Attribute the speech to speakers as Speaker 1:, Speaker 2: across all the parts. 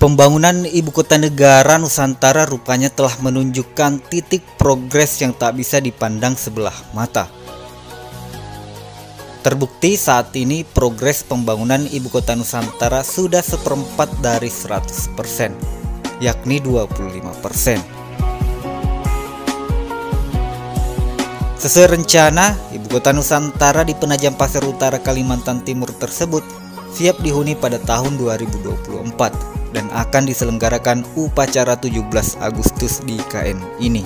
Speaker 1: Pembangunan ibu kota negara Nusantara rupanya telah menunjukkan titik progres yang tak bisa dipandang sebelah mata. Terbukti saat ini progres pembangunan ibu kota Nusantara sudah 1/4 dari 100%, yakni 25%. Sesuai rencana, ibu kota Nusantara di Penajam Pasir Utara, Kalimantan Timur tersebut siap dihuni pada tahun 2024 dan akan diselenggarakan upacara 17 Agustus di IKN ini.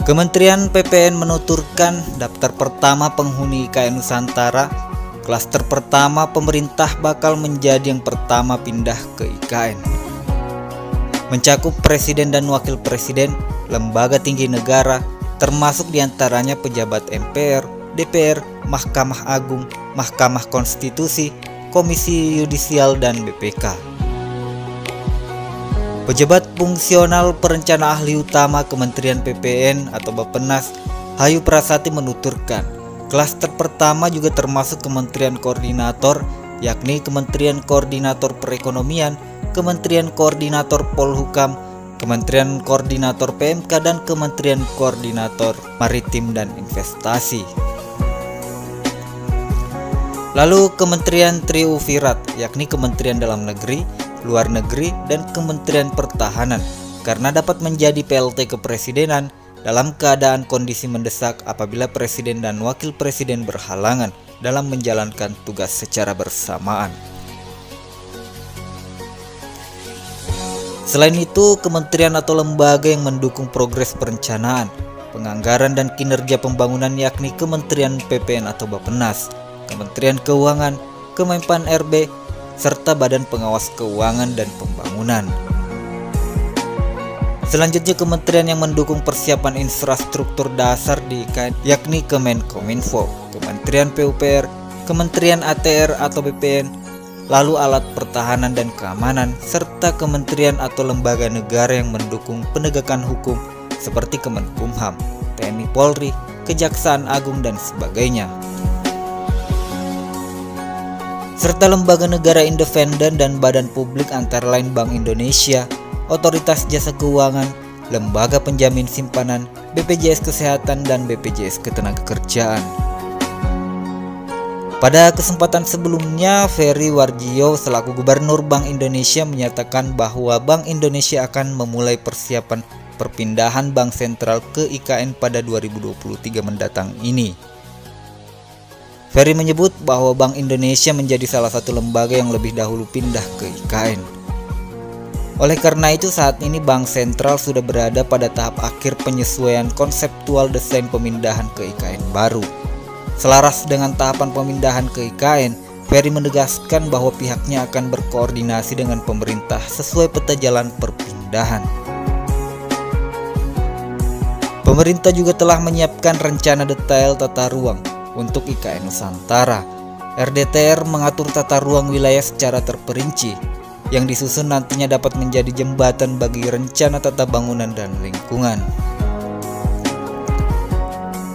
Speaker 1: Kementerian PPN menuturkan daftar pertama penghuni IKN Nusantara, klaster pertama pemerintah bakal menjadi yang pertama pindah ke IKN. Mencakup presiden dan wakil presiden, lembaga tinggi negara, termasuk diantaranya pejabat MPR, DPR, Mahkamah Agung, Mahkamah Konstitusi, Komisi Yudisial, dan BPK. Pejabat fungsional perencana ahli utama Kementerian PPN atau Bappenas, Hayu Prasati menuturkan, klaster pertama juga termasuk Kementerian Koordinator, yakni Kementerian Koordinator Perekonomian, Kementerian Koordinator Polhukam, Kementerian Koordinator PMK, dan Kementerian Koordinator Maritim dan Investasi. Lalu Kementerian Triumvirat, yakni Kementerian Dalam Negeri, Luar Negeri, dan Kementerian Pertahanan, karena dapat menjadi PLT kepresidenan dalam keadaan kondisi mendesak apabila presiden dan wakil presiden berhalangan dalam menjalankan tugas secara bersamaan. Selain itu, kementerian atau lembaga yang mendukung progres perencanaan, penganggaran, dan kinerja pembangunan yakni Kementerian PPN atau Bappenas, Kementerian Keuangan, Kemenpan RB, serta Badan Pengawas Keuangan dan Pembangunan. Selanjutnya, kementerian yang mendukung persiapan infrastruktur dasar di IKN yakni Kemenkominfo, Kementerian PUPR, Kementerian ATR atau BPN, lalu Alat Pertahanan dan Keamanan, serta kementerian atau lembaga negara yang mendukung penegakan hukum seperti Kemenkumham, TNI Polri, Kejaksaan Agung, dan sebagainya. Serta lembaga negara independen dan badan publik antara lain Bank Indonesia, Otoritas Jasa Keuangan, Lembaga Penjamin Simpanan, BPJS Kesehatan, dan BPJS Ketenagakerjaan. Pada kesempatan sebelumnya, Ferry Warjio selaku Gubernur Bank Indonesia menyatakan bahwa Bank Indonesia akan memulai persiapan perpindahan Bank Sentral ke IKN pada 2023 mendatang ini. Ferry menyebut bahwa Bank Indonesia menjadi salah satu lembaga yang lebih dahulu pindah ke IKN. Oleh karena itu, saat ini Bank Sentral sudah berada pada tahap akhir penyesuaian konseptual desain pemindahan ke IKN baru. Selaras dengan tahapan pemindahan ke IKN, Ferry menegaskan bahwa pihaknya akan berkoordinasi dengan pemerintah sesuai peta jalan perpindahan. Pemerintah juga telah menyiapkan rencana detail tata ruang untuk IKN Nusantara. RDTR mengatur tata ruang wilayah secara terperinci, yang disusun nantinya dapat menjadi jembatan bagi rencana tata bangunan dan lingkungan.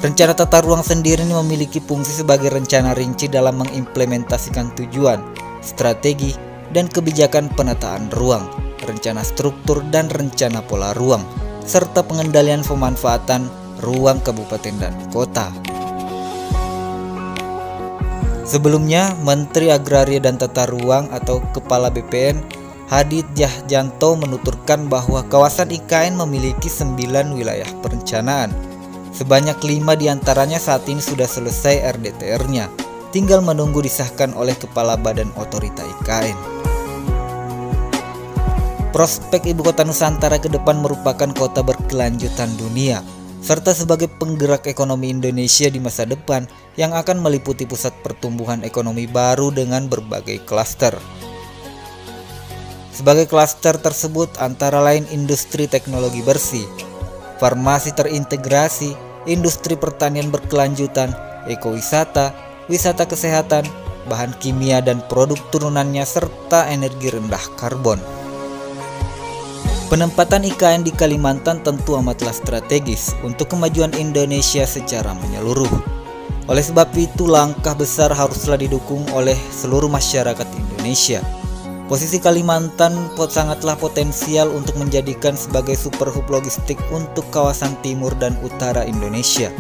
Speaker 1: Rencana tata ruang sendiri ini memiliki fungsi sebagai rencana rinci dalam mengimplementasikan tujuan, strategi, dan kebijakan penataan ruang, rencana struktur dan rencana pola ruang, serta pengendalian pemanfaatan ruang kabupaten dan kota. Sebelumnya, Menteri Agraria dan Tata Ruang atau Kepala BPN Hadi Tjahjanto menuturkan bahwa kawasan IKN memiliki 9 wilayah perencanaan. Sebanyak 5 diantaranya saat ini sudah selesai RDTR-nya, tinggal menunggu disahkan oleh Kepala Badan Otorita IKN. Prospek Ibu Kota Nusantara ke depan merupakan kota berkelanjutan dunia, serta sebagai penggerak ekonomi Indonesia di masa depan yang akan meliputi pusat pertumbuhan ekonomi baru dengan berbagai klaster. Sebagai klaster tersebut antara lain industri teknologi bersih, farmasi terintegrasi, industri pertanian berkelanjutan, ekowisata, wisata kesehatan, bahan kimia dan produk turunannya, serta energi rendah karbon. Penempatan IKN di Kalimantan tentu amatlah strategis untuk kemajuan Indonesia secara menyeluruh. Oleh sebab itu, langkah besar haruslah didukung oleh seluruh masyarakat Indonesia. Posisi Kalimantan sangatlah potensial untuk menjadikan sebagai super hub logistik untuk kawasan timur dan utara Indonesia.